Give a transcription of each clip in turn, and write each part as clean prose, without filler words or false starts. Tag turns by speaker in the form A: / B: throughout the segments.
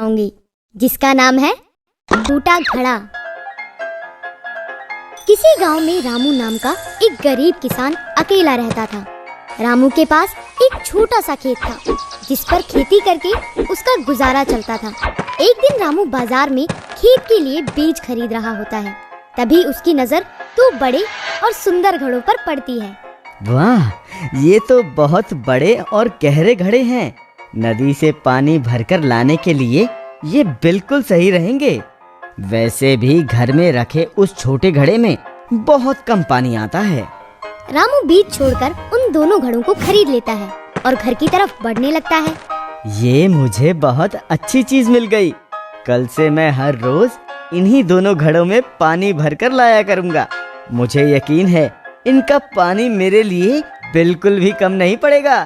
A: सिखाऊंगी, जिसका नाम है फूटा घड़ा। किसी गांव में रामू नाम का एक गरीब किसान अकेला रहता था। रामू के पास एक छोटा सा खेत था, जिस पर खेती करके उसका गुजारा चलता था। एक दिन रामू बाजार में खेत के लिए बीज खरीद रहा होता है। तभी उसकी नजर दो बड़े और सुंदर घड़ों पर पड़ती है।
B: वाह, ये तो बहुत बड़े और गहरे घड़े हैं। नदी से पानी भरकर लाने के लिए ये बिल्कुल सही रहेंगे। वैसे भी घर में रखे उस छोटे घड़े में बहुत कम पानी आता है।
A: रामू बीज छोड़कर उन दोनों घड़ों को खरीद लेता है और घर की तरफ बढ़ने लगता है।
B: ये मुझे बहुत अच्छी चीज मिल गई। कल से मैं हर रोज इन्हीं दोनों घड़ों में पानी भरकर लाया करूंगा। मुझे यकीन है इनका पानी मेरे लिए बिल्कुल भी कम नहीं पड़ेगा।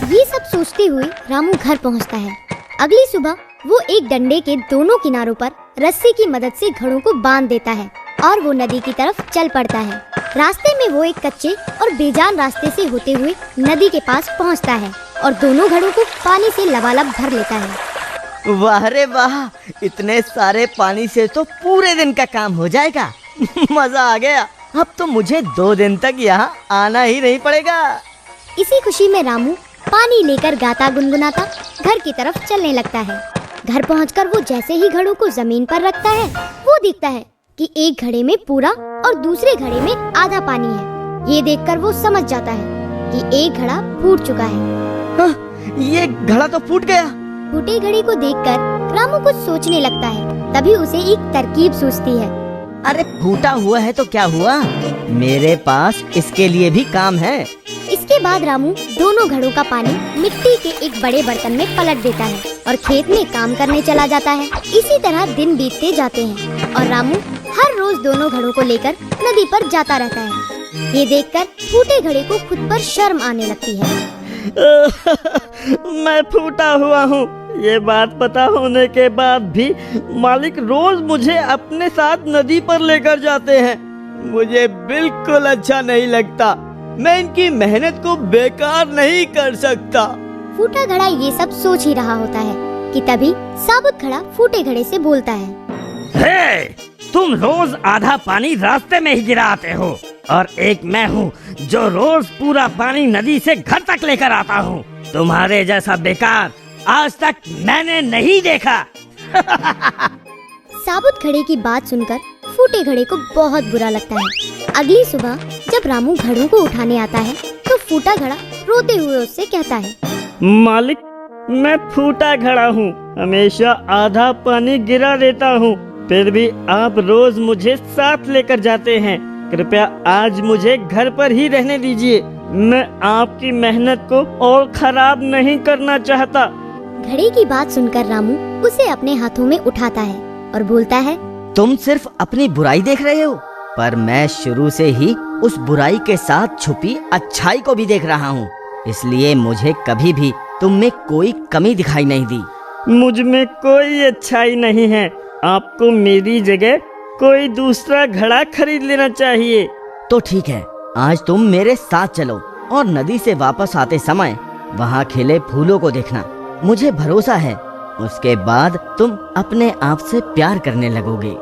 A: ये सब सोचते हुए रामू घर पहुंचता है। अगली सुबह वो एक डंडे के दोनों किनारों पर रस्सी की मदद से घड़ों को बांध देता है और वो नदी की तरफ चल पड़ता है। रास्ते में वो एक कच्चे और बेजान रास्ते से होते हुए नदी के पास पहुंचता है और दोनों घड़ों को पानी से लबालब भर लेता है।
B: वाह रे वाह, इतने सारे पानी से तो पूरे दिन का काम हो जाएगा। मजा आ गया। अब तो मुझे 2 दिन तक यहाँ आना ही नहीं पड़ेगा।
A: इसी खुशी में रामू पानी लेकर गाता गुनगुनाता घर की तरफ चलने लगता है। घर पहुंचकर वो जैसे ही घड़ों को जमीन पर रखता है, वो देखता है कि एक घड़े में पूरा और दूसरे घड़े में आधा पानी है। ये देखकर वो समझ जाता है कि एक घड़ा फूट चुका है।
B: हाँ, ये घड़ा तो फूट गया।
A: फूटे घड़े को देखकर रामू कुछ सोचने लगता है। तभी उसे एक तरकीब सूझती है।
B: अरे फूटा हुआ है तो क्या हुआ, मेरे पास इसके लिए भी काम है।
A: इसके बाद रामू दोनों घड़ों का पानी मिट्टी के एक बड़े बर्तन में पलट देता है और खेत में काम करने चला जाता है। इसी तरह दिन बीतते जाते हैं और रामू हर रोज दोनों घड़ों को लेकर नदी पर जाता रहता है। ये देखकर फूटे घड़े को खुद पर शर्म आने लगती है।
C: मैं फूटा हुआ हूँ। ये बात पता होने के बाद भी मालिक रोज मुझे अपने साथ नदी पर लेकर जाते हैं। मुझे बिल्कुल अच्छा नहीं लगता। मैं इनकी मेहनत को बेकार नहीं कर सकता।
A: फूटा घड़ा ये सब सोच ही रहा होता है कि तभी साबुत घड़ा फूटे घड़े से बोलता है।
C: हे, तुम रोज आधा पानी रास्ते में ही गिराते हो और एक मैं हूँ जो रोज पूरा पानी नदी से घर तक लेकर आता हूँ। तुम्हारे जैसा बेकार आज तक मैंने नहीं देखा।
A: साबुत घड़े की बात सुनकर फूटे घड़े को बहुत बुरा लगता है। अगली सुबह जब रामू घड़ों को उठाने आता है तो फूटा घड़ा रोते हुए उससे कहता है,
C: मालिक मैं फूटा घड़ा हूँ, हमेशा आधा पानी गिरा देता हूँ, फिर भी आप रोज मुझे साथ लेकर जाते हैं। कृपया आज मुझे घर पर ही रहने दीजिए। मैं आपकी मेहनत को और खराब नहीं करना चाहता।
A: घड़े की बात सुनकर रामू उसे अपने हाथों में उठाता है और बोलता है,
B: तुम सिर्फ अपनी बुराई देख रहे हो, पर मैं शुरू से ही उस बुराई के साथ छुपी अच्छाई को भी देख रहा हूँ। इसलिए मुझे कभी भी तुम में कोई कमी दिखाई नहीं दी।
C: मुझ में कोई अच्छाई नहीं है। आपको मेरी जगह कोई दूसरा घड़ा खरीद लेना चाहिए।
B: तो ठीक है, आज तुम मेरे साथ चलो और नदी से वापस आते समय वहाँ खिले फूलों को देखना। मुझे भरोसा है उसके बाद तुम अपने आप से प्यार करने लगोगे।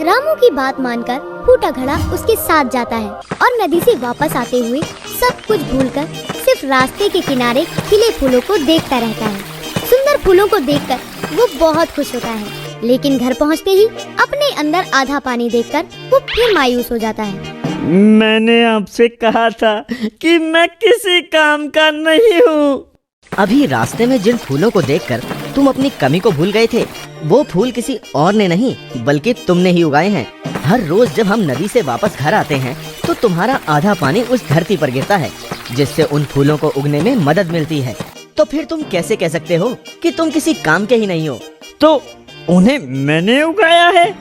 A: रामू की बात मानकर फूटा घड़ा उसके साथ जाता है और नदी से वापस आते हुए सब कुछ भूलकर सिर्फ रास्ते के किनारे खिले फूलों को देखता रहता है। सुंदर फूलों को देखकर वो बहुत खुश होता है, लेकिन घर पहुंचते ही अपने अंदर आधा पानी देखकर वो फिर मायूस हो जाता है।
C: मैंने आपसे कहा था कि मैं किसी काम का नहीं हूँ।
B: अभी रास्ते में जिन फूलों को देखकर तुम अपनी कमी को भूल गए थे, वो फूल किसी और ने नहीं बल्कि तुमने ही उगाए हैं। हर रोज जब हम नदी से वापस घर आते हैं तो तुम्हारा आधा पानी उस धरती पर गिरता है, जिससे उन फूलों को उगने में मदद मिलती है। तो फिर तुम कैसे कह सकते हो कि तुम किसी काम के ही नहीं हो?
C: तो उन्हें मैंने उगाया है।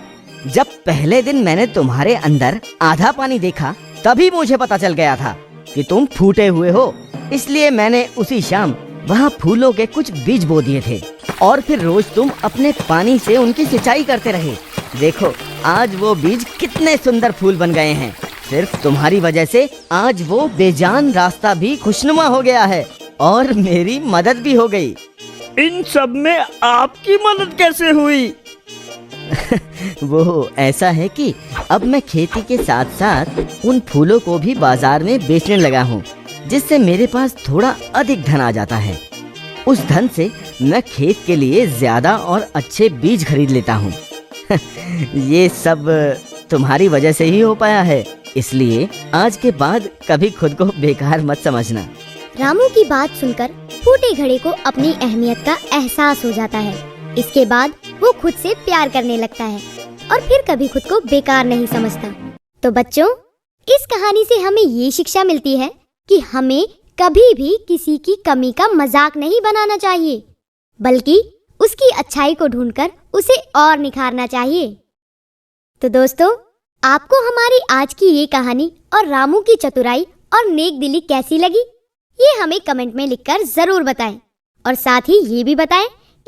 B: जब पहले दिन मैंने तुम्हारे अंदर आधा पानी देखा, तभी मुझे पता चल गया था कि तुम फूटे हुए हो। इसलिए मैंने उसी शाम वहाँ फूलों के कुछ बीज बो दिए थे और फिर रोज तुम अपने पानी से उनकी सिंचाई करते रहे। देखो आज वो बीज कितने सुंदर फूल बन गए हैं। सिर्फ तुम्हारी वजह से आज वो बेजान रास्ता भी खुशनुमा हो गया है और मेरी मदद भी हो गई।
C: इन सब में आपकी मदद कैसे हुई?
B: वो ऐसा है कि अब मैं खेती के साथ साथ उन फूलों को भी बाजार में बेचने लगा हूँ, जिससे मेरे पास थोड़ा अधिक धन आ जाता है। उस धन से मैं खेत के लिए ज्यादा और अच्छे बीज खरीद लेता हूँ। ये सब तुम्हारी वजह से ही हो पाया है, इसलिए आज के बाद कभी खुद को बेकार मत समझना।
A: रामू की बात सुनकर फूटे घड़े को अपनी अहमियत का एहसास हो जाता है। इसके बाद वो खुद से प्यार करने लगता है और फिर कभी खुद को बेकार नहीं समझता। तो बच्चों, इस कहानी से हमें ये शिक्षा मिलती है कि हमें कभी भी किसी की कमी का मजाक नहीं बनाना चाहिए, बल्कि उसकी अच्छाई को ढूंढकर उसे और निखारना चाहिए। तो दोस्तों, आपको हमारी आज की ये कहानी और रामू की चतुराई और नेक दिली कैसी लगी, ये हमें कमेंट में लिखकर जरूर बताएं और साथ ही ये भी बताएं